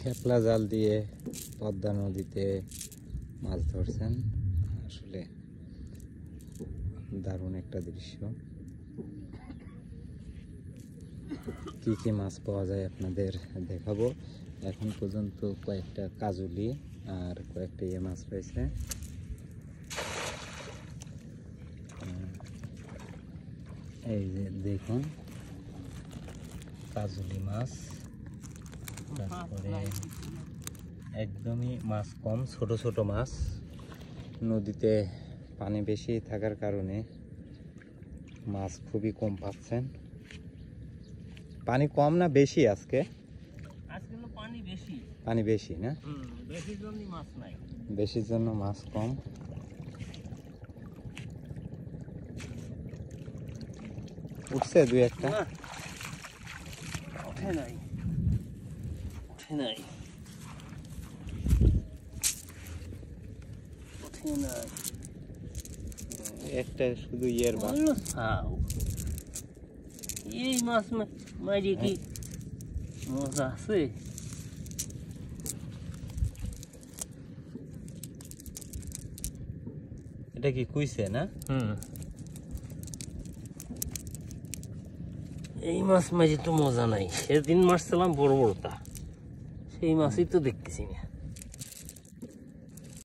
খেপলা জাল দিয়ে পদ্মা নদীতে মাছ ধরছেন, আসলে দারুণ একটা দৃশ্য। কি কি মাছ পাওয়া যায় আপনাদের দেখাবো। এখন পর্যন্ত কয়েকটা কাজুলি আর কয়েকটা মাছ রয়েছে। এই যে দেখুন কাজুলি মাছ, তারপরে একদমই মাছ কম, ছোট ছোট মাছ। নদীতে পানি বেশি থাকার কারণে মাছ খুবই কম পাচ্ছেন। পানি কম না বেশি আজকে? পানি বেশি। পানি বেশি না? বেশির জন্য মাছ নাই, বেশির জন্য মাছ কম। উঠছে দুই একটা? ওঠে নাই, ওঠে নাই, ওঠে নাই। একটা শুধু মাছ। এই মাছ মারি কি মজা আছে? এটা কি কুইছে না? এই মাছ মাঝে তো মজা নাই। সেদিন মারছিলাম বড় বড়টা, সেই মাছই তো দেখতেছি না।